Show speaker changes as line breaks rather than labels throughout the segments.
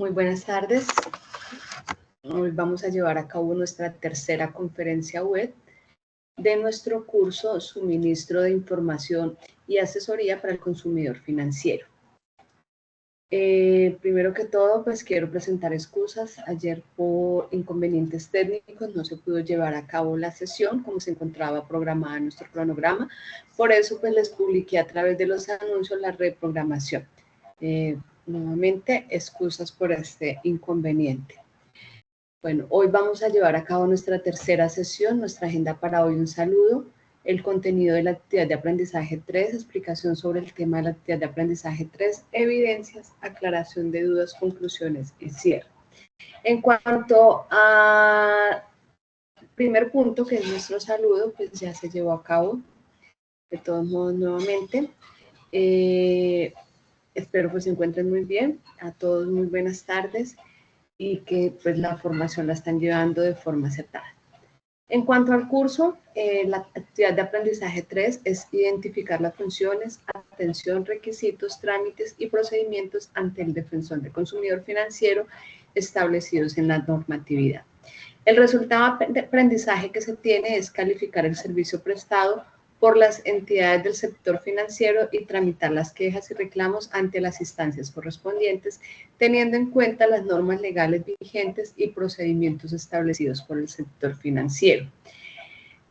Muy buenas tardes. Hoy vamos a llevar a cabo nuestra tercera conferencia web de nuestro curso Suministro de Información y Asesoría para el Consumidor Financiero. Primero que todo, pues quiero presentar excusas. Ayer por inconvenientes técnicos no se pudo llevar a cabo la sesión como se encontraba programada en nuestro cronograma. Por eso pues les publiqué a través de los anuncios la reprogramación. Nuevamente, excusas por este inconveniente. Bueno, hoy vamos a llevar a cabo nuestra tercera sesión. Nuestra agenda para hoy: un saludo, el contenido de la actividad de aprendizaje 3, explicación sobre el tema de la actividad de aprendizaje 3, evidencias, aclaración de dudas, conclusiones y cierre. En cuanto al primer punto, que es nuestro saludo, pues ya se llevó a cabo. De todos modos, nuevamente, espero que se encuentren muy bien. A todos muy buenas tardes y que pues la formación la están llevando de forma acertada. En cuanto al curso, la actividad de aprendizaje 3 es identificar las funciones, atención, requisitos, trámites y procedimientos ante el defensor del consumidor financiero establecidos en la normatividad. El resultado de aprendizaje que se tiene es calificar el servicio prestado por las entidades del sector financiero y tramitar las quejas y reclamos ante las instancias correspondientes, teniendo en cuenta las normas legales vigentes y procedimientos establecidos por el sector financiero.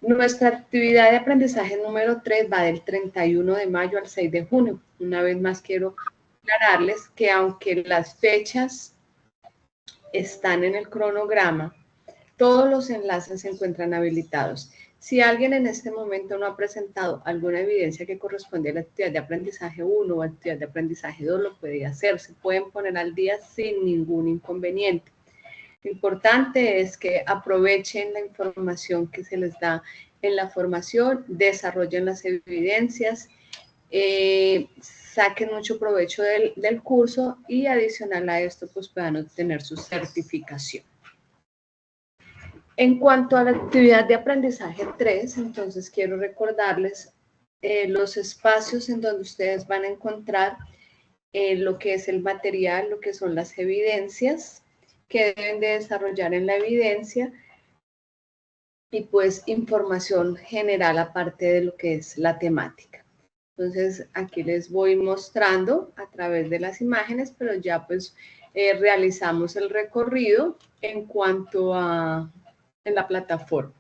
Nuestra actividad de aprendizaje número 3 va del 31 de mayo al 6 de junio. Una vez más quiero aclararles que aunque las fechas están en el cronograma, todos los enlaces se encuentran habilitados. Si alguien en este momento no ha presentado alguna evidencia que corresponde a la actividad de aprendizaje 1 o actividad de aprendizaje 2, lo puede hacer. Se pueden poner al día sin ningún inconveniente. Lo importante es que aprovechen la información que se les da en la formación, desarrollen las evidencias, saquen mucho provecho del curso y adicional a esto, pues puedan obtener su certificación. En cuanto a la actividad de aprendizaje 3, entonces quiero recordarles los espacios en donde ustedes van a encontrar lo que es el material, lo que son las evidencias que deben de desarrollar en la evidencia y pues información general aparte de lo que es la temática. Entonces aquí les voy mostrando a través de las imágenes, pero ya pues realizamos el recorrido en cuanto a en la plataforma.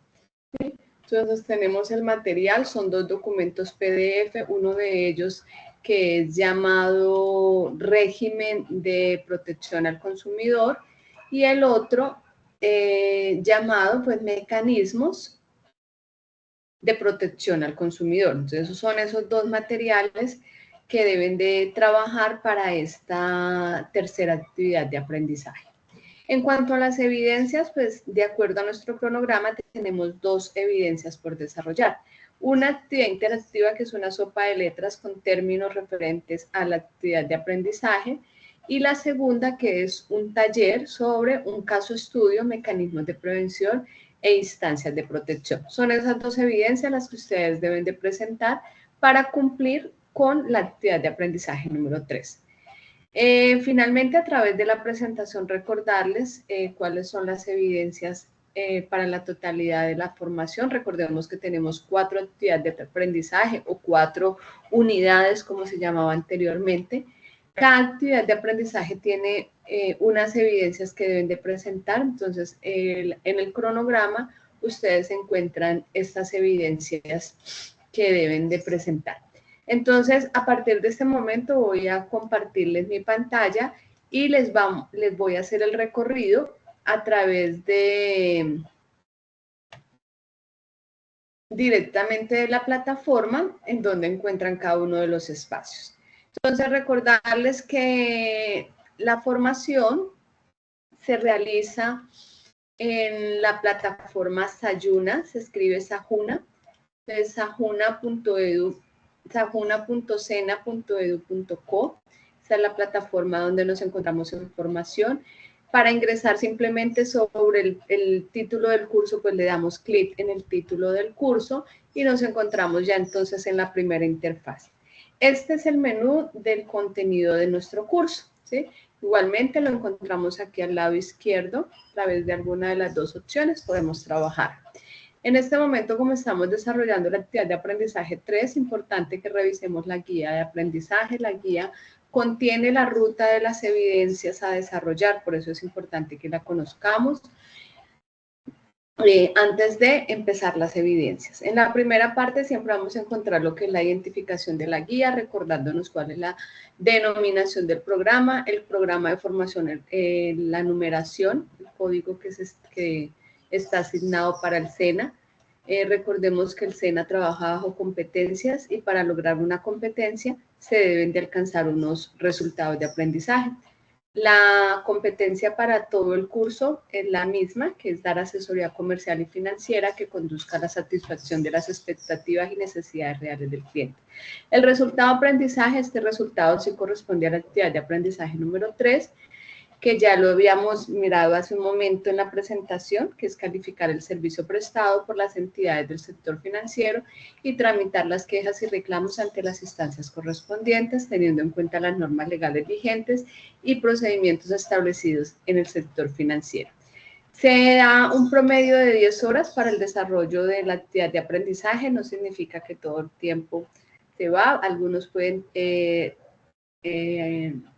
¿Sí? Entonces tenemos el material, son 2 documentos PDF, uno de ellos que es llamado Régimen de Protección al Consumidor y el otro llamado pues Mecanismos de Protección al Consumidor. Entonces son esos 2 materiales que deben de trabajar para esta tercera actividad de aprendizaje. En cuanto a las evidencias, pues de acuerdo a nuestro cronograma tenemos 2 evidencias por desarrollar. Una actividad interactiva que es una sopa de letras con términos referentes a la actividad de aprendizaje y la segunda que es un taller sobre un caso estudio, mecanismos de prevención e instancias de protección. Son esas 2 evidencias las que ustedes deben de presentar para cumplir con la actividad de aprendizaje número 3. Finalmente, a través de la presentación, recordarles cuáles son las evidencias para la totalidad de la formación. Recordemos que tenemos 4 actividades de aprendizaje o 4 unidades, como se llamaba anteriormente. Cada actividad de aprendizaje tiene unas evidencias que deben de presentar. Entonces, en el cronograma, ustedes encuentran estas evidencias que deben de presentar. Entonces, a partir de este momento voy a compartirles mi pantalla y les voy a hacer el recorrido a través de directamente de la plataforma en donde encuentran cada uno de los espacios. Entonces, recordarles que la formación se realiza en la plataforma Sayuna, se escribe Sajuna, entonces sajuna.sena.edu.co. Esa es la plataforma donde nos encontramos en formación. Para ingresar simplemente sobre el título del curso, pues le damos clic en el título del curso y nos encontramos ya entonces en la primera interfaz. Este es el menú del contenido de nuestro curso, ¿sí? Igualmente lo encontramos aquí al lado izquierdo, a través de alguna de las dos opciones podemos trabajar. En este momento, como estamos desarrollando la actividad de aprendizaje 3, es importante que revisemos la guía de aprendizaje. La guía contiene la ruta de las evidencias a desarrollar, por eso es importante que la conozcamos antes de empezar las evidencias. En la primera parte siempre vamos a encontrar lo que es la identificación de la guía, recordándonos cuál es la denominación del programa, el programa de formación, la numeración, el código que está asignado para el SENA. Recordemos que el SENA trabaja bajo competencias y para lograr una competencia se deben de alcanzar unos resultados de aprendizaje. La competencia para todo el curso es la misma, que es dar asesoría comercial y financiera que conduzca a la satisfacción de las expectativas y necesidades reales del cliente. El resultado de aprendizaje, este resultado sí corresponde a la actividad de aprendizaje número 3, que ya lo habíamos mirado hace un momento en la presentación, que es calificar el servicio prestado por las entidades del sector financiero y tramitar las quejas y reclamos ante las instancias correspondientes, teniendo en cuenta las normas legales vigentes y procedimientos establecidos en el sector financiero. Se da un promedio de 10 horas para el desarrollo de la actividad de aprendizaje, no significa que todo el tiempo se va, algunos pueden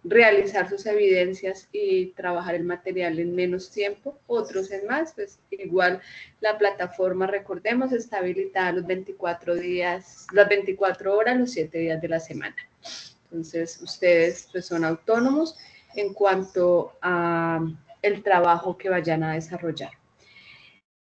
realizar sus evidencias y trabajar el material en menos tiempo, otros en más, pues igual la plataforma, recordemos, está habilitada los 24 días, las 24 horas, los 7 días de la semana. Entonces, ustedes pues son autónomos en cuanto a el trabajo que vayan a desarrollar.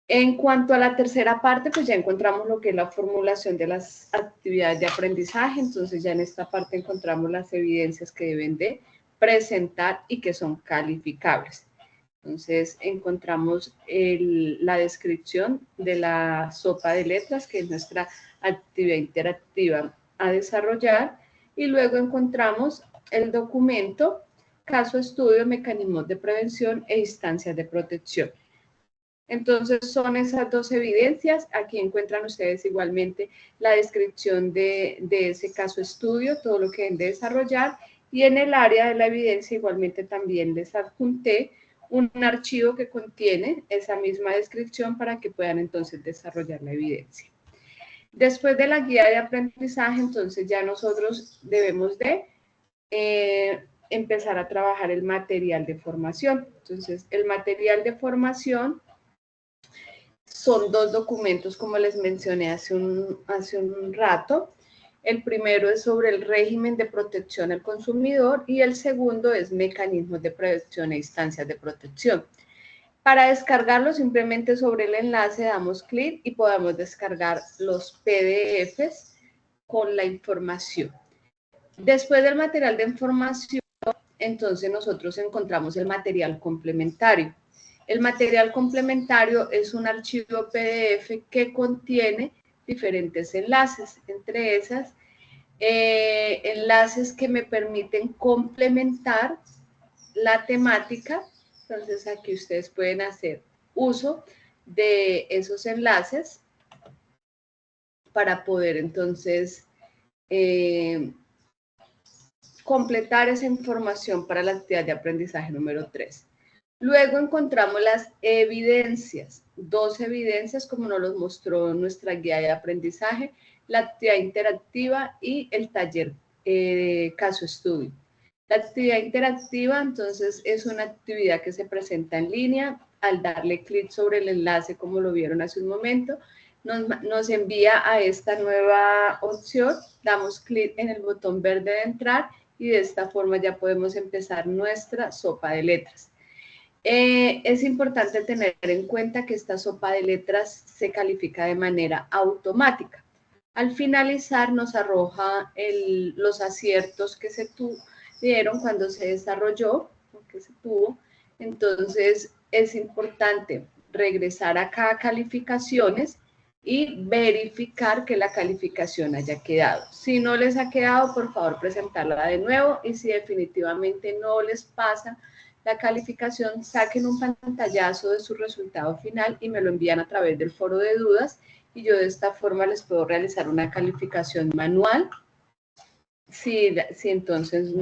En cuanto a la tercera parte, pues ya encontramos lo que es la formulación de las actividades de aprendizaje. Entonces ya en esta parte encontramos las evidencias que deben de presentar y que son calificables. Entonces encontramos la descripción de la sopa de letras, que es nuestra actividad interactiva a desarrollar. Y luego encontramos el documento, caso estudio, mecanismos de prevención e instancias de protección. Entonces son esas dos evidencias. Aquí encuentran ustedes igualmente la descripción de ese caso estudio, todo lo que deben de desarrollar, y en el área de la evidencia igualmente también les adjunté un archivo que contiene esa misma descripción para que puedan entonces desarrollar la evidencia. Después de la guía de aprendizaje, entonces ya nosotros debemos de empezar a trabajar el material de formación. Entonces el material de formación son dos documentos, como les mencioné hace un rato. El primero es sobre el régimen de protección al consumidor y el segundo es mecanismos de prevención e instancias de protección. Para descargarlo, simplemente sobre el enlace damos clic y podemos descargar los PDFs con la información. Después del material de información, entonces nosotros encontramos el material complementario. El material complementario es un archivo PDF que contiene diferentes enlaces, entre esas enlaces que me permiten complementar la temática. Entonces aquí ustedes pueden hacer uso de esos enlaces para poder entonces completar esa información para la actividad de aprendizaje número 3. Luego encontramos las evidencias, dos evidencias como nos los mostró nuestra guía de aprendizaje, la actividad interactiva y el taller caso estudio. La actividad interactiva, entonces, es una actividad que se presenta en línea. Al darle clic sobre el enlace, como lo vieron hace un momento, nos envía a esta nueva opción, damos clic en el botón verde de entrar y de esta forma ya podemos empezar nuestra sopa de letras. Es importante tener en cuenta que esta sopa de letras se califica de manera automática. Al finalizar nos arroja los aciertos que se tuvieron cuando se desarrolló, que se tuvo. Entonces es importante regresar acá a calificaciones y verificar que la calificación haya quedado. Si no les ha quedado, por favor presentarla de nuevo, y si definitivamente no les pasa la calificación, saquen un pantallazo de su resultado final y me lo envían a través del foro de dudas, y yo de esta forma les puedo realizar una calificación manual si entonces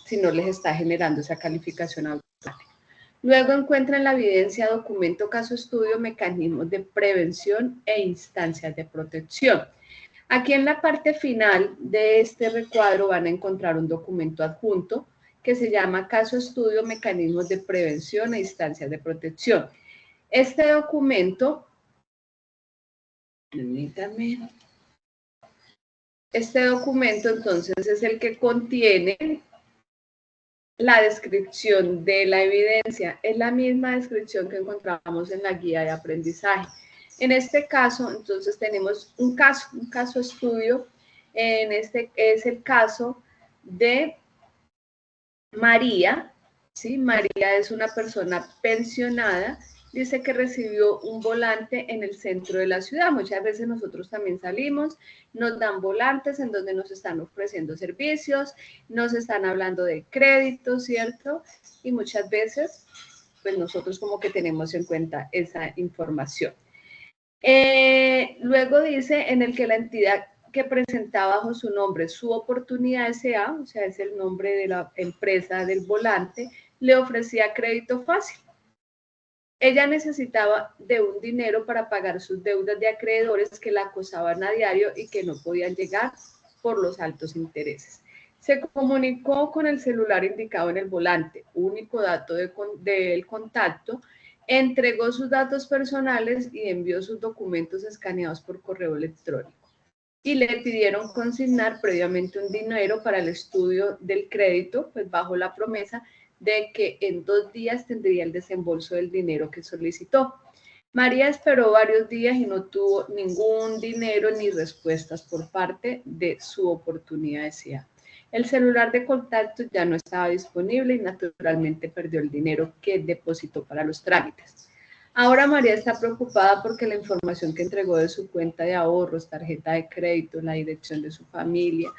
si no les está generando esa calificación automática. Luego encuentran la evidencia, documento, caso estudio, mecanismos de prevención e instancias de protección. Aquí en la parte final de este recuadro van a encontrar un documento adjunto que se llama caso estudio, mecanismos de prevención e instancias de protección. Este documento, permítanme, este documento entonces es el que contiene la descripción de la evidencia. Es la misma descripción que encontramos en la guía de aprendizaje. En este caso, entonces tenemos un caso estudio. En este es el caso de María, ¿sí? María es una persona pensionada, dice que recibió un volante en el centro de la ciudad. Muchas veces nosotros también salimos, nos dan volantes en donde nos están ofreciendo servicios, nos están hablando de crédito, ¿cierto? Y muchas veces, pues nosotros como que tenemos en cuenta esa información. Luego dice en el que la entidad que presenta bajo su nombre su oportunidad S.A., o sea, es el nombre de la empresa del volante, le ofrecía crédito fácil. Ella necesitaba de un dinero para pagar sus deudas de acreedores que la acosaban a diario y que no podían llegar por los altos intereses. Se comunicó con el celular indicado en el volante, único dato del contacto, entregó sus datos personales y envió sus documentos escaneados por correo electrónico. Y le pidieron consignar previamente un dinero para el estudio del crédito, pues bajo la promesa de que en 2 días tendría el desembolso del dinero que solicitó. María esperó varios días y no tuvo ningún dinero ni respuestas por parte de su oportunidad S.A. El celular de contacto ya no estaba disponible y naturalmente perdió el dinero que depositó para los trámites. Ahora María está preocupada porque la información que entregó de su cuenta de ahorros, tarjeta de crédito, la dirección de su familia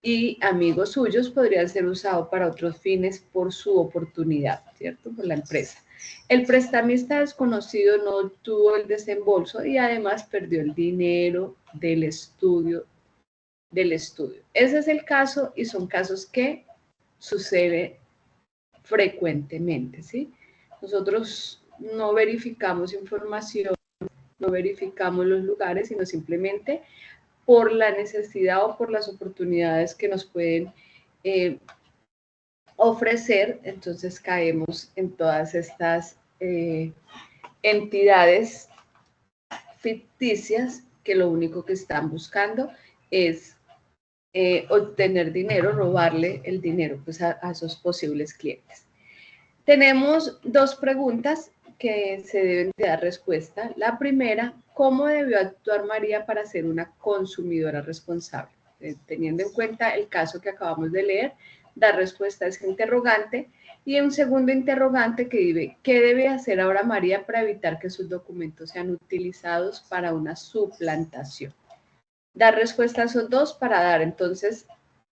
y amigos suyos podrían ser usados para otros fines por su oportunidad, ¿cierto? Por la empresa. El prestamista desconocido no obtuvo el desembolso y además perdió el dinero del estudio. Ese es el caso y son casos que suceden frecuentemente, ¿sí? Nosotros no verificamos información, no verificamos los lugares, sino simplemente por la necesidad o por las oportunidades que nos pueden ofrecer, entonces caemos en todas estas entidades ficticias que lo único que están buscando es obtener dinero, robarle el dinero pues, a esos posibles clientes. Tenemos 2 preguntas que se deben de dar respuesta. La primera, ¿cómo debió actuar María para ser una consumidora responsable? Teniendo en cuenta el caso que acabamos de leer, dar respuesta a ese interrogante. Y un segundo interrogante que dice, ¿qué debe hacer ahora María para evitar que sus documentos sean utilizados para una suplantación? Dar respuesta a esos 2 para dar entonces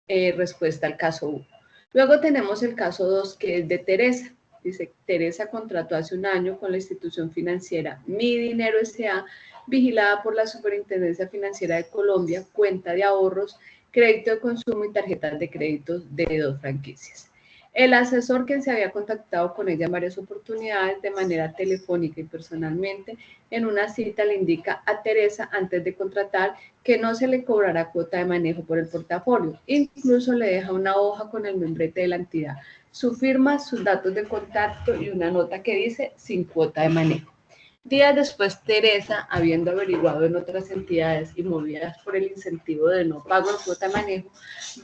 respuesta al caso 1. Luego tenemos el caso 2 que es de Teresa. Dice, Teresa contrató hace un año con la institución financiera Mi Dinero S.A., vigilada por la Superintendencia Financiera de Colombia, cuenta de ahorros, crédito de consumo y tarjetas de crédito de 2 franquicias. El asesor, quien se había contactado con ella en varias oportunidades de manera telefónica y personalmente, en una cita le indica a Teresa antes de contratar que no se le cobrará cuota de manejo por el portafolio. Incluso le deja una hoja con el membrete de la entidad, su firma, sus datos de contacto y una nota que dice sin cuota de manejo. Días después, Teresa, habiendo averiguado en otras entidades y movidas por el incentivo de no pago de cuota de manejo,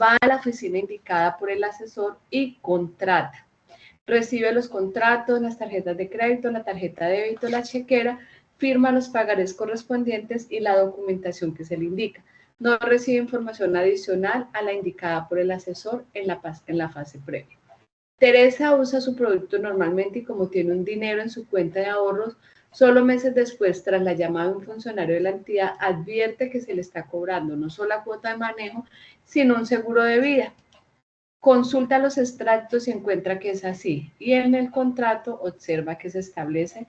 va a la oficina indicada por el asesor y contrata. Recibe los contratos, las tarjetas de crédito, la tarjeta de débito, la chequera, firma los pagarés correspondientes y la documentación que se le indica. No recibe información adicional a la indicada por el asesor en la fase previa. Teresa usa su producto normalmente y como tiene un dinero en su cuenta de ahorros, solo meses después, tras la llamada de un funcionario de la entidad, advierte que se le está cobrando no solo la cuota de manejo, sino un seguro de vida. Consulta los extractos y encuentra que es así. Y en el contrato observa que se establece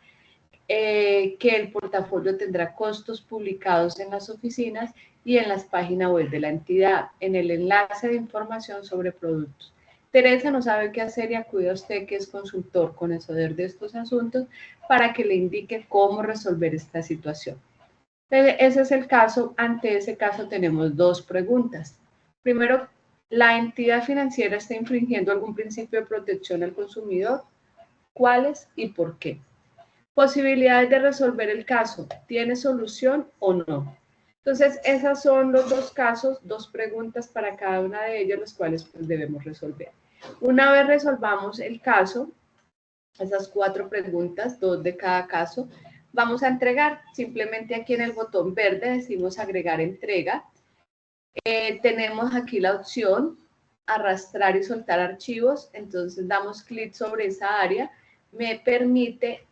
que el portafolio tendrá costos publicados en las oficinas y en las páginas web de la entidad, en el enlace de información sobre productos. Teresa no sabe qué hacer y acude a usted, que es consultor conocedor de estos asuntos, para que le indique cómo resolver esta situación. Ese es el caso. Ante ese caso tenemos dos preguntas. Primero, ¿la entidad financiera está infringiendo algún principio de protección al consumidor? ¿Cuáles y por qué? Posibilidades de resolver el caso. ¿Tiene solución o no? Entonces, esos son los dos casos, dos preguntas para cada una de ellas, las cuales pues, debemos resolver. Una vez resolvamos el caso, esas 4 preguntas, 2 de cada caso, vamos a entregar. Simplemente aquí en el botón verde decimos agregar entrega. Tenemos aquí la opción arrastrar y soltar archivos, entonces damos clic sobre esa área. Me permite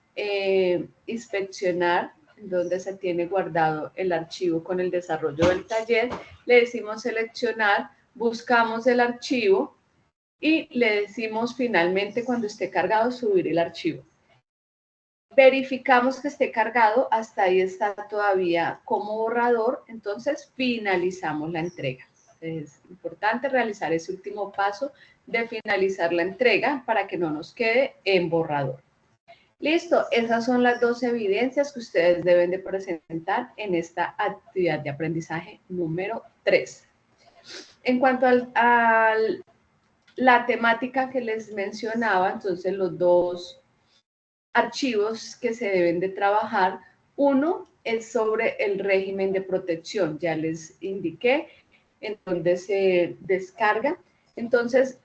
inspeccionar donde se tiene guardado el archivo con el desarrollo del taller. Le decimos seleccionar, buscamos el archivo y le decimos finalmente, cuando esté cargado, subir el archivo. Verificamos que esté cargado, hasta ahí está todavía como borrador, entonces finalizamos la entrega. Es importante realizar ese último paso de finalizar la entrega para que no nos quede en borrador. Listo, esas son las 2 evidencias que ustedes deben de presentar en esta actividad de aprendizaje número 3. En cuanto a la temática que les mencionaba, entonces los 2 archivos que se deben de trabajar. Uno es sobre el régimen de protección, ya les indiqué en dónde se descarga. Entonces,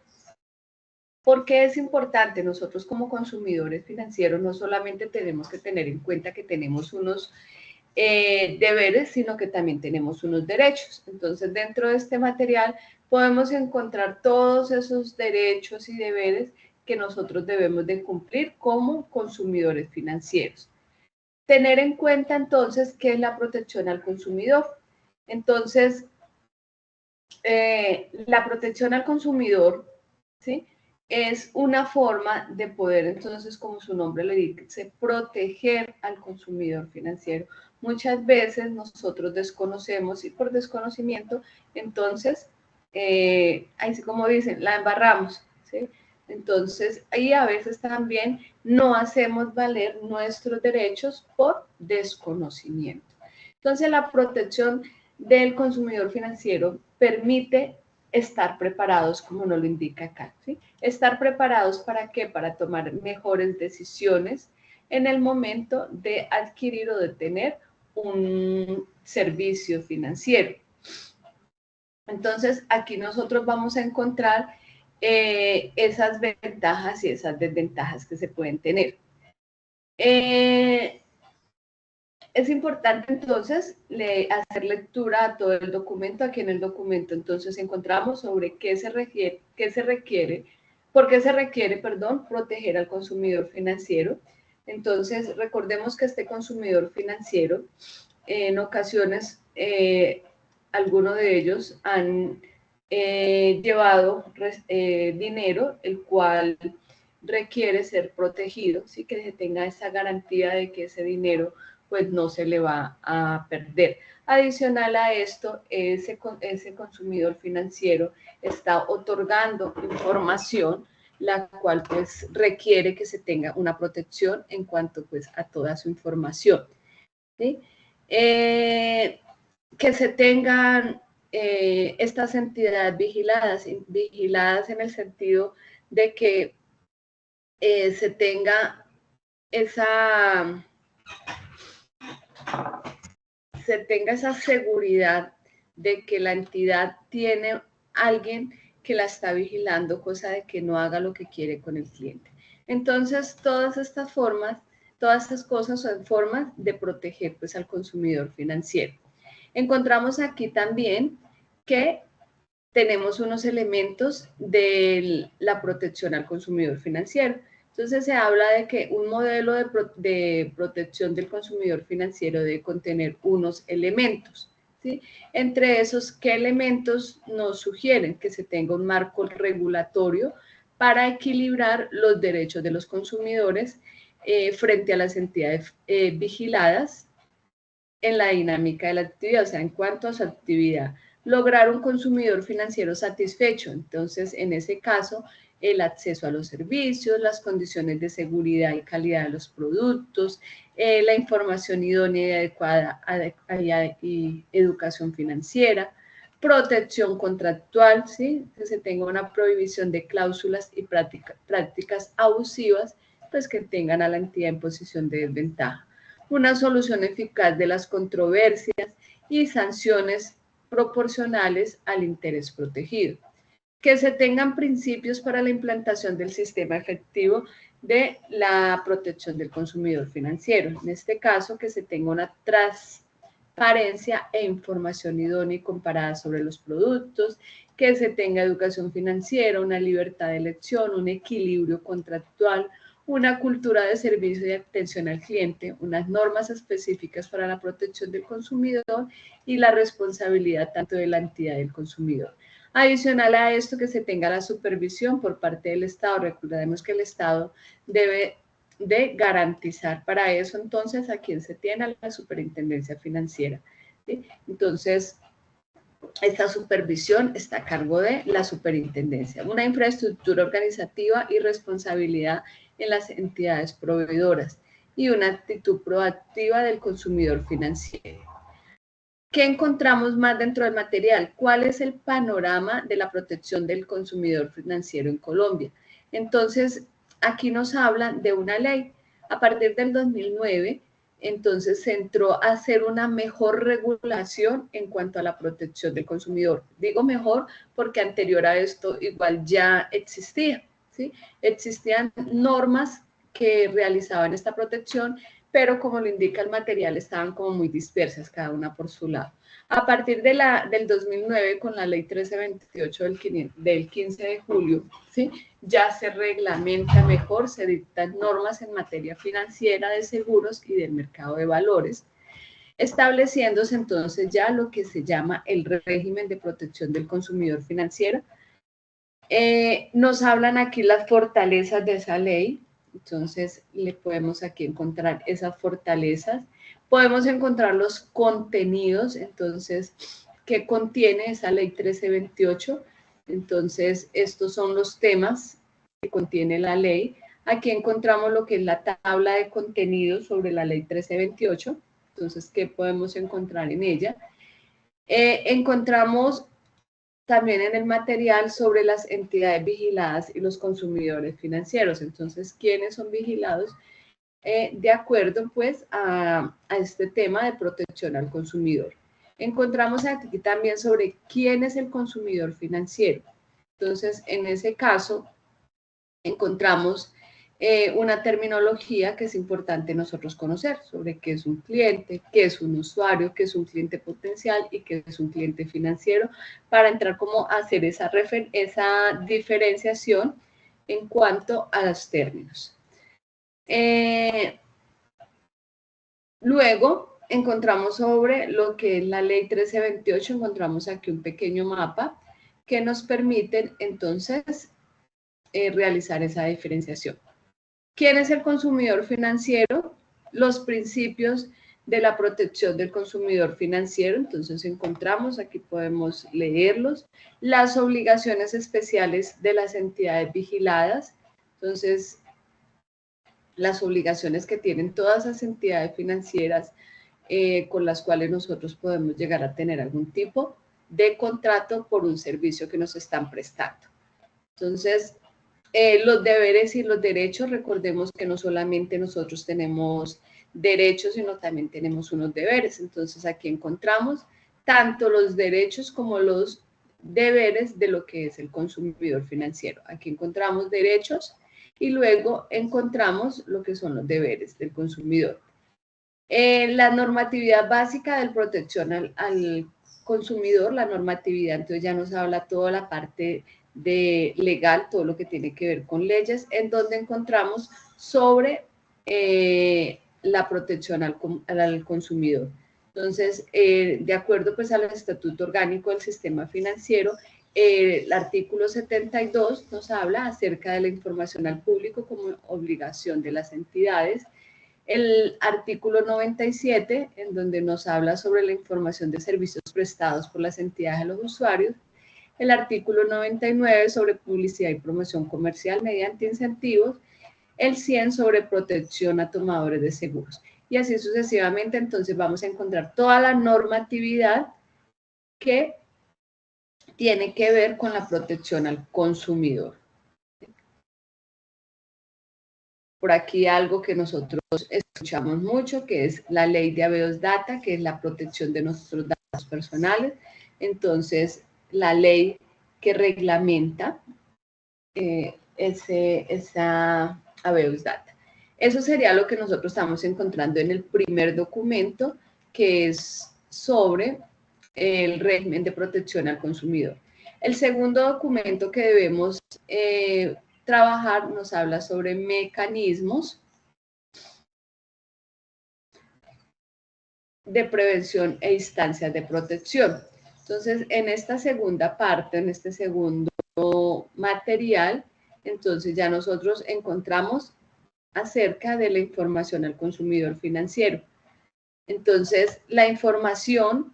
¿por qué es importante? Nosotros como consumidores financieros no solamente tenemos que tener en cuenta que tenemos unos deberes, sino que también tenemos unos derechos. Entonces, dentro de este material podemos encontrar todos esos derechos y deberes que nosotros debemos de cumplir como consumidores financieros. Tener en cuenta entonces qué es la protección al consumidor. Entonces, la protección al consumidor, ¿sí?, es una forma de poder, entonces, como su nombre le dice, proteger al consumidor financiero. Muchas veces nosotros desconocemos y por desconocimiento, entonces, así como dicen, la embarramos, ¿sí? Entonces, ahí a veces también no hacemos valer nuestros derechos por desconocimiento. Entonces, la protección del consumidor financiero permite estar preparados, como nos lo indica acá, ¿sí? Estar preparados ¿para qué? Para tomar mejores decisiones en el momento de adquirir o de tener un servicio financiero. Entonces, aquí nosotros vamos a encontrar esas ventajas y esas desventajas que se pueden tener. Es importante entonces hacer lectura a todo el documento. Aquí en el documento entonces encontramos sobre por qué se requiere, proteger al consumidor financiero. Entonces recordemos que este consumidor financiero, en ocasiones, algunos de ellos han llevado dinero, el cual requiere ser protegido, ¿sí? Que se tenga esa garantía de que ese dinero pues no se le va a perder. Adicional a esto, ese consumidor financiero está otorgando información, la cual pues requiere que se tenga una protección en cuanto pues a toda su información, ¿sí? Que se tengan estas entidades vigiladas en el sentido de que se tenga esa seguridad de que la entidad tiene alguien que la está vigilando, cosa de que no haga lo que quiere con el cliente. Entonces, todas estas cosas son formas de proteger pues, al consumidor financiero. Encontramos aquí también que tenemos unos elementos de la protección al consumidor financiero. Entonces se habla de que un modelo de protección del consumidor financiero debe contener unos elementos, ¿sí? Entre esos, ¿qué elementos nos sugieren? Que se tenga un marco regulatorio para equilibrar los derechos de los consumidores frente a las entidades vigiladas, en la dinámica de la actividad, o sea, en cuanto a su actividad. Lograr un consumidor financiero satisfecho, entonces, en ese caso, el acceso a los servicios, las condiciones de seguridad y calidad de los productos, la información idónea y adecuada y educación financiera, protección contractual, ¿sí? Que se tenga una prohibición de cláusulas y prácticas abusivas, pues que tengan a la entidad en posición de desventaja. Una solución eficaz de las controversias y sanciones proporcionales al interés protegido. Que se tengan principios para la implantación del sistema efectivo de la protección del consumidor financiero. En este caso, que se tenga una transparencia e información idónea y comparada sobre los productos, que se tenga educación financiera, una libertad de elección, un equilibrio contractual, una cultura de servicio y atención al cliente, unas normas específicas para la protección del consumidor y la responsabilidad tanto de la entidad del consumidor. Adicional a esto, que se tenga la supervisión por parte del Estado. Recordemos que el Estado debe de garantizar para eso, entonces, a quien se tiene, a la superintendencia financiera, ¿sí? Entonces, esta supervisión está a cargo de la superintendencia. Una infraestructura organizativa y responsabilidad en las entidades proveedoras y una actitud proactiva del consumidor financiero. ¿Qué encontramos más dentro del material? ¿Cuál es el panorama de la protección del consumidor financiero en Colombia? Entonces, aquí nos hablan de una ley. A partir del 2009, entonces se entró a hacer una mejor regulación en cuanto a la protección del consumidor. Digo mejor porque anterior a esto igual ya existía, ¿sí? Existían normas que realizaban esta protección, pero como lo indica el material, estaban como muy dispersas, cada una por su lado. A partir de del 2009, con la ley 1328 del 15 de julio, ¿sí? Ya se reglamenta mejor, se dictan normas en materia financiera, de seguros y del mercado de valores, estableciéndose entonces ya lo que se llama el régimen de protección del consumidor financiero. Nos hablan aquí las fortalezas de esa ley. Entonces, le podemos aquí encontrar esas fortalezas. Podemos encontrar los contenidos, entonces, que contiene esa ley 1328. Entonces, estos son los temas que contiene la ley. Aquí encontramos lo que es la tabla de contenidos sobre la ley 1328. Entonces, ¿qué podemos encontrar en ella? Encontramos también en el material sobre las entidades vigiladas y los consumidores financieros. Entonces, ¿quiénes son vigilados? De acuerdo, pues, a este tema de protección al consumidor. Encontramos aquí también sobre quién es el consumidor financiero. Entonces, en ese caso, encontramos una terminología que es importante nosotros conocer sobre qué es un cliente, qué es un usuario, qué es un cliente potencial y qué es un cliente financiero, para entrar como a hacer esa diferenciación en cuanto a los términos. Luego encontramos sobre lo que es la ley 1328, encontramos aquí un pequeño mapa que nos permite entonces realizar esa diferenciación. ¿Quién es el consumidor financiero? Los principios de la protección del consumidor financiero. Entonces encontramos, aquí podemos leerlos, las obligaciones especiales de las entidades vigiladas. Entonces, las obligaciones que tienen todas las entidades financieras con las cuales nosotros podemos llegar a tener algún tipo de contrato por un servicio que nos están prestando. Entonces, los deberes y los derechos, recordemos que no solamente nosotros tenemos derechos, sino también tenemos unos deberes. Entonces, aquí encontramos tanto los derechos como los deberes de lo que es el consumidor financiero. Aquí encontramos derechos y luego encontramos lo que son los deberes del consumidor. La normatividad básica de protección al consumidor, la normatividad, entonces ya nos habla toda la parte de legal, todo lo que tiene que ver con leyes, en donde encontramos sobre la protección al consumidor. Entonces, de acuerdo pues al Estatuto Orgánico del Sistema Financiero, el artículo 72 nos habla acerca de la información al público como obligación de las entidades. El artículo 97, en donde nos habla sobre la información de servicios prestados por las entidades a los usuarios. El artículo 99 sobre publicidad y promoción comercial mediante incentivos. El 100 sobre protección a tomadores de seguros. Y así sucesivamente, entonces vamos a encontrar toda la normatividad que tiene que ver con la protección al consumidor. Por aquí algo que nosotros escuchamos mucho, que es la ley de habeas data, que es la protección de nuestros datos personales. Entonces, la ley que reglamenta esa habeas data. Eso sería lo que nosotros estamos encontrando en el primer documento, que es sobre el régimen de protección al consumidor. El segundo documento que debemos trabajar nos habla sobre mecanismos de prevención e instancias de protección. Entonces, en esta segunda parte, en este segundo material, entonces ya nosotros encontramos acerca de la información al consumidor financiero. Entonces, la información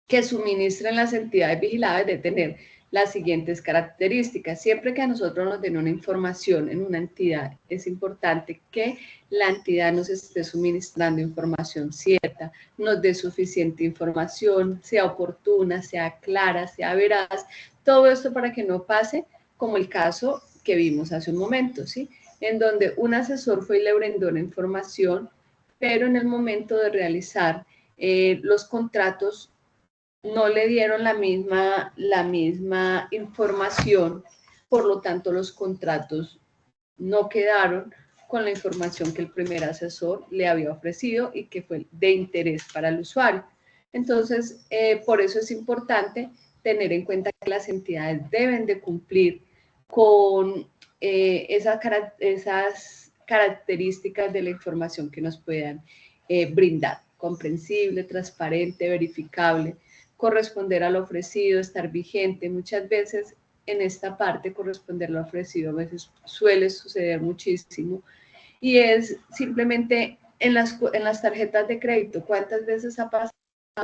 que suministran las entidades vigiladas debe tener las siguientes características. Siempre que a nosotros nos den una información en una entidad, es importante que la entidad nos esté suministrando información cierta, nos dé suficiente información, sea oportuna, sea clara, sea veraz. Todo esto para que no pase como el caso que vimos hace un momento, ¿sí? En donde un asesor fue y le brindó una información, pero en el momento de realizar los contratos no le dieron la misma información, por lo tanto los contratos no quedaron con la información que el primer asesor le había ofrecido y que fue de interés para el usuario. Entonces, por eso es importante tener en cuenta que las entidades deben de cumplir con esas características de la información que nos puedan brindar: comprensible, transparente, verificable, corresponder al ofrecido, estar vigente. Muchas veces en esta parte corresponder lo ofrecido a veces suele suceder muchísimo, y es simplemente en las tarjetas de crédito. ¿Cuántas veces ha pasado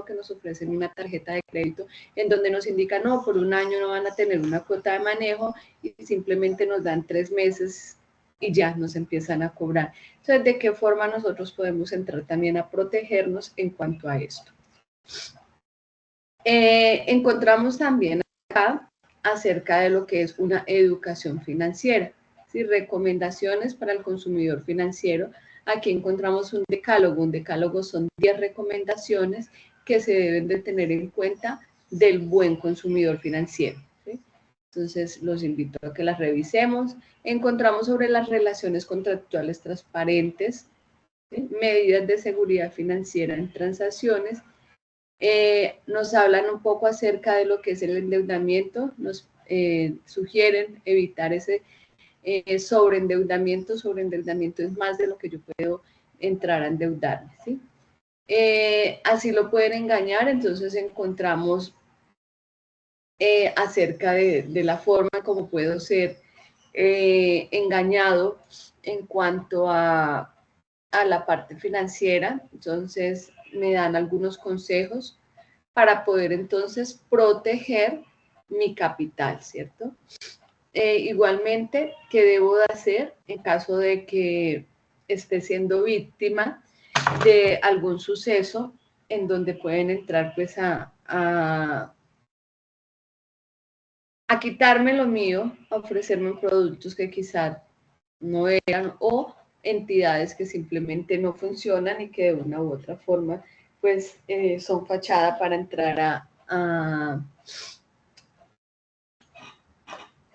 que nos ofrecen una tarjeta de crédito en donde nos indican, no, por un año no van a tener una cuota de manejo, y simplemente nos dan 3 meses y ya nos empiezan a cobrar? Entonces, ¿de qué forma nosotros podemos entrar también a protegernos en cuanto a esto? Encontramos también acá acerca de lo que es una educación financiera, ¿sí? Recomendaciones para el consumidor financiero. Aquí encontramos un decálogo. Un decálogo son 10 recomendaciones que se deben de tener en cuenta del buen consumidor financiero, ¿sí? Entonces, los invito a que las revisemos. Encontramos sobre las relaciones contractuales transparentes, ¿sí? Medidas de seguridad financiera en transacciones. Nos hablan un poco acerca de lo que es el endeudamiento. Nos sugieren evitar ese sobreendeudamiento. Sobreendeudamiento es más de lo que yo puedo entrar a endeudarme, ¿sí? Así lo pueden engañar. Entonces encontramos acerca de la forma como puedo ser engañado en cuanto a la parte financiera. Entonces me dan algunos consejos para poder entonces proteger mi capital, ¿cierto? Igualmente, ¿qué debo de hacer en caso de que esté siendo víctima de algún suceso en donde pueden entrar pues a quitarme lo mío, a ofrecerme productos que quizás no eran, o entidades que simplemente no funcionan y que de una u otra forma pues son fachada para entrar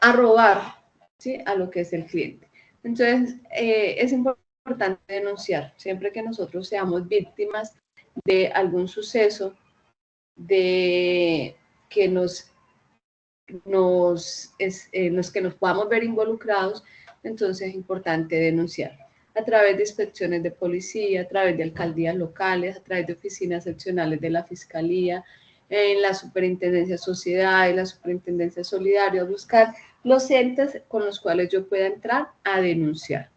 a robar, ¿sí? A lo que es el cliente. Entonces, es importante denunciar siempre que nosotros seamos víctimas de algún suceso de que nos que nos podamos ver involucrados. Entonces es importante denunciar a través de inspecciones de policía, a través de alcaldías locales, a través de oficinas seccionales de la Fiscalía, en la Superintendencia de Sociedades, la Superintendencia Solidaria, buscar los entes con los cuales yo pueda entrar a denunciar.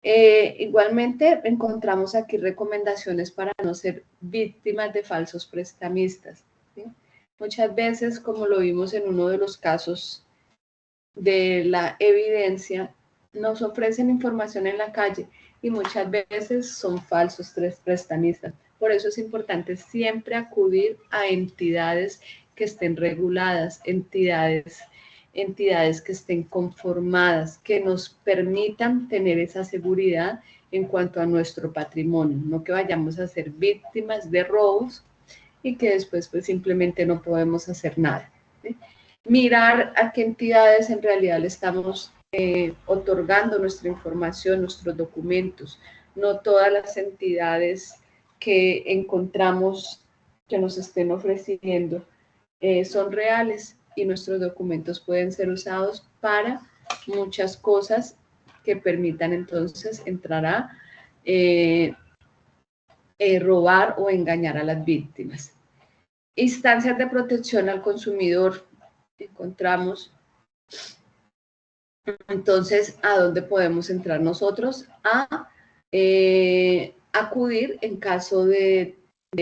Igualmente, encontramos aquí recomendaciones para no ser víctimas de falsos prestamistas, ¿sí? Muchas veces, como lo vimos en uno de los casos de la evidencia, nos ofrecen información en la calle y muchas veces son falsos prestamistas. Por eso es importante siempre acudir a entidades que estén reguladas, entidades que estén conformadas, que nos permitan tener esa seguridad en cuanto a nuestro patrimonio, no que vayamos a ser víctimas de robos y que después pues simplemente no podemos hacer nada, ¿sí? Mirar a qué entidades en realidad le estamos otorgando nuestra información, nuestros documentos. No todas las entidades que encontramos que nos estén ofreciendo son reales y nuestros documentos pueden ser usados para muchas cosas que permitan entonces entrar a robar o engañar a las víctimas. Instancias de protección al consumidor. Encontramos entonces a dónde podemos entrar nosotros a acudir en caso de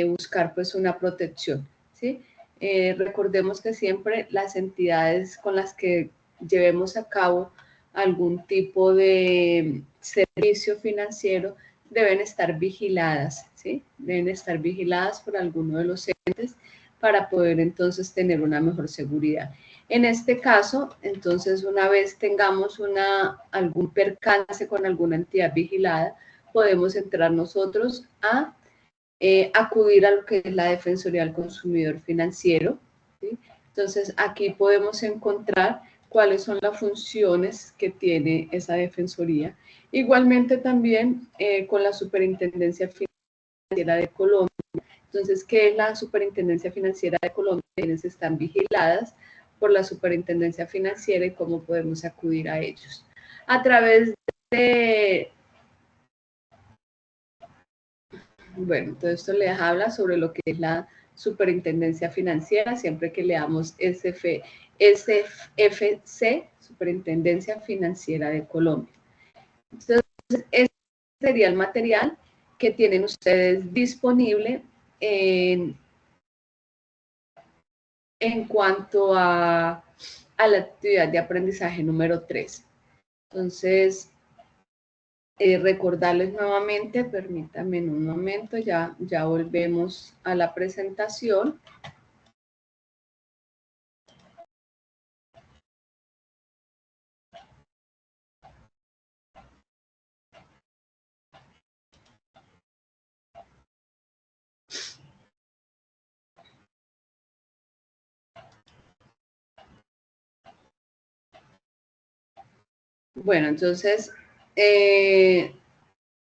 buscar pues una protección, ¿sí? Recordemos que siempre las entidades con las que llevemos a cabo algún tipo de servicio financiero deben estar vigiladas, ¿sí? Deben estar vigiladas por alguno de los entes para poder entonces tener una mejor seguridad. En este caso, entonces, una vez tengamos algún percance con alguna entidad vigilada, podemos entrar nosotros a acudir a lo que es la Defensoría del Consumidor Financiero, ¿sí? Entonces, aquí podemos encontrar cuáles son las funciones que tiene esa Defensoría. Igualmente también con la Superintendencia Financiera de Colombia. Entonces, ¿qué es la Superintendencia Financiera de Colombia? Quienes están vigiladas por la Superintendencia Financiera y cómo podemos acudir a ellos. A través de... Bueno, todo esto les habla sobre lo que es la Superintendencia Financiera, siempre que leamos SFC, Superintendencia Financiera de Colombia. Entonces, este sería el material que tienen ustedes disponible en cuanto a la actividad de aprendizaje número 3. Entonces, recordarles nuevamente, permítanme un momento, ya volvemos a la presentación. Bueno, entonces,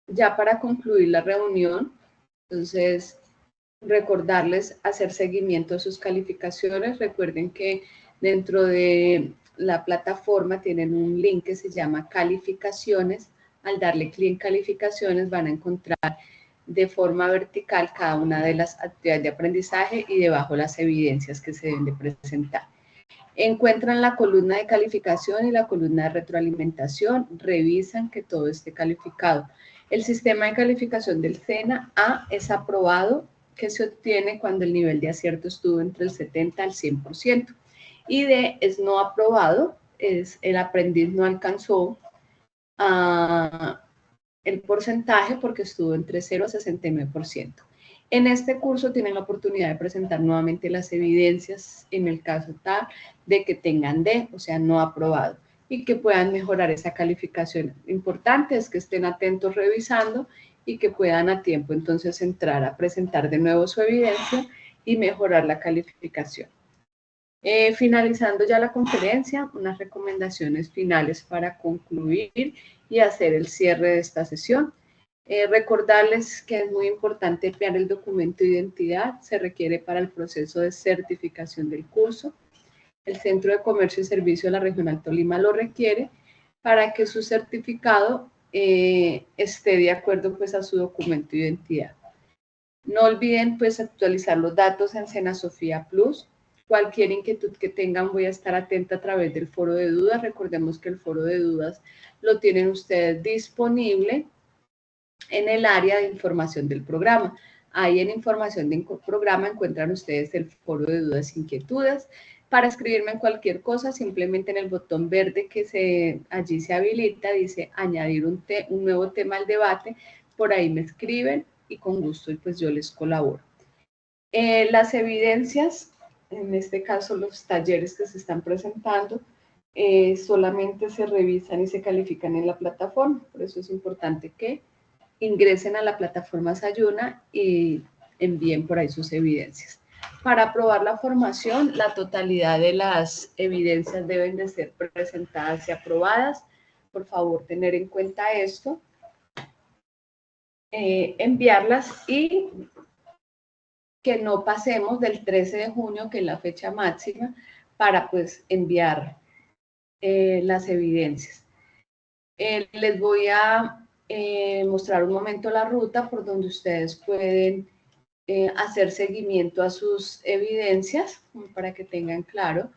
ya para concluir la reunión, entonces, recordarles hacer seguimiento a sus calificaciones. Recuerden que dentro de la plataforma tienen un link que se llama calificaciones. Al darle clic en calificaciones van a encontrar de forma vertical cada una de las actividades de aprendizaje y debajo las evidencias que se deben de presentar. Encuentran la columna de calificación y la columna de retroalimentación, revisan que todo esté calificado. El sistema de calificación del SENA A es aprobado, que se obtiene cuando el nivel de acierto estuvo entre el 70 al 100%. Y D es no aprobado, es el aprendiz no alcanzó el porcentaje porque estuvo entre 0 a 69%. En este curso tienen la oportunidad de presentar nuevamente las evidencias en el caso tal de que tengan D, o sea, no aprobado, y que puedan mejorar esa calificación. Lo importante es que estén atentos revisando y que puedan a tiempo entonces entrar a presentar de nuevo su evidencia y mejorar la calificación. Finalizando ya la conferencia, unas recomendaciones finales para concluir y hacer el cierre de esta sesión. Recordarles que es muy importante enviar el documento de identidad, se requiere para el proceso de certificación del curso. El Centro de Comercio y Servicio de la Regional Tolima lo requiere para que su certificado esté de acuerdo pues a su documento de identidad. No olviden pues actualizar los datos en Senasofía Plus. Cualquier inquietud que tengan voy a estar atenta a través del foro de dudas. Recordemos que el foro de dudas lo tienen ustedes disponible en el área de información del programa. Ahí en información del programa encuentran ustedes el foro de dudas e inquietudes. Para escribirme en cualquier cosa, simplemente en el botón verde que allí se habilita, dice añadir un nuevo tema al debate. Por ahí me escriben y con gusto pues yo les colaboro. Las evidencias, en este caso los talleres que se están presentando, solamente se revisan y se califican en la plataforma. Por eso es importante que ingresen a la plataforma Sayuna y envíen por ahí sus evidencias. Para aprobar la formación, la totalidad de las evidencias deben de ser presentadas y aprobadas. Por favor, tener en cuenta esto. Enviarlas y que no pasemos del 13 de junio, que es la fecha máxima, para pues enviar las evidencias. Les voy a mostrar un momento la ruta por donde ustedes pueden hacer seguimiento a sus evidencias, para que tengan claro.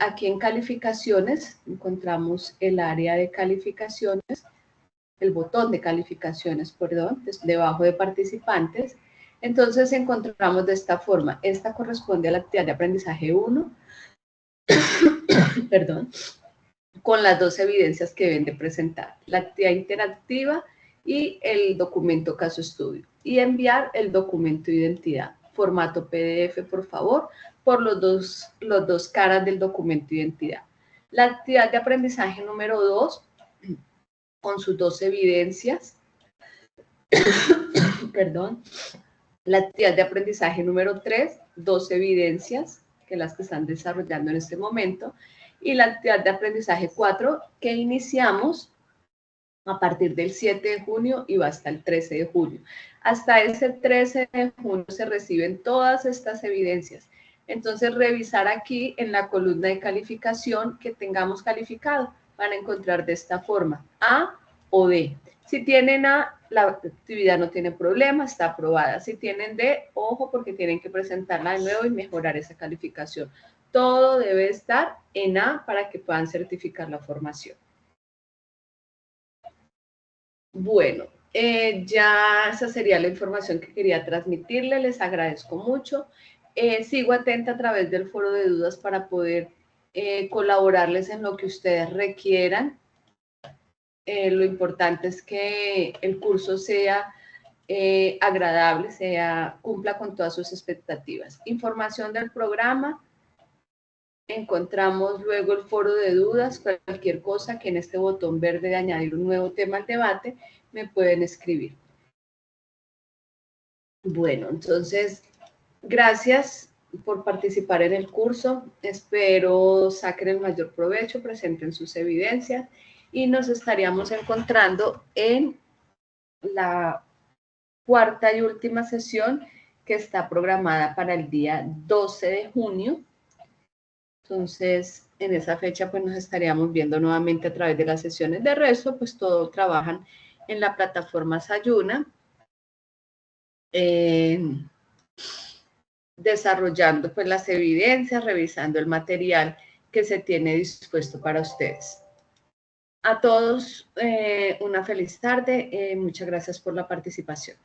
Aquí en calificaciones encontramos el área de calificaciones, el botón de calificaciones, perdón, debajo de participantes. Entonces encontramos de esta forma, esta corresponde a la actividad de aprendizaje 1, perdón, con las dos evidencias que deben de presentar, la actividad interactiva y el documento caso estudio, y enviar el documento de identidad, formato PDF, por favor, por los dos caras del documento de identidad. La actividad de aprendizaje número 2, con sus dos evidencias, perdón, la actividad de aprendizaje número 3, dos evidencias, que las que están desarrollando en este momento, y la actividad de aprendizaje 4, que iniciamos a partir del 7 de junio y va hasta el 13 de junio. Hasta ese 13 de junio se reciben todas estas evidencias. Entonces, revisar aquí en la columna de calificación que tengamos calificado. Van a encontrar de esta forma, A o D. Si tienen A, la actividad no tiene problema, está aprobada. Si tienen D, ojo, porque tienen que presentarla de nuevo y mejorar esa calificación. Todo debe estar en A para que puedan certificar la formación. Bueno, ya esa sería la información que quería transmitirle. Les agradezco mucho. Sigo atenta a través del foro de dudas para poder colaborarles en lo que ustedes requieran. Lo importante es que el curso sea agradable, cumpla con todas sus expectativas. Información del programa. Encontramos luego el foro de dudas, cualquier cosa que en este botón verde de añadir un nuevo tema al debate, me pueden escribir. Bueno, entonces, gracias por participar en el curso. Espero saquen el mayor provecho, presenten sus evidencias y nos estaríamos encontrando en la cuarta y última sesión que está programada para el día 12 de junio. Entonces, en esa fecha, pues nos estaríamos viendo nuevamente a través de las sesiones. De resto, pues todo trabajan en la plataforma Sayuna, desarrollando pues las evidencias, revisando el material que se tiene dispuesto para ustedes. A todos una feliz tarde. Muchas gracias por la participación.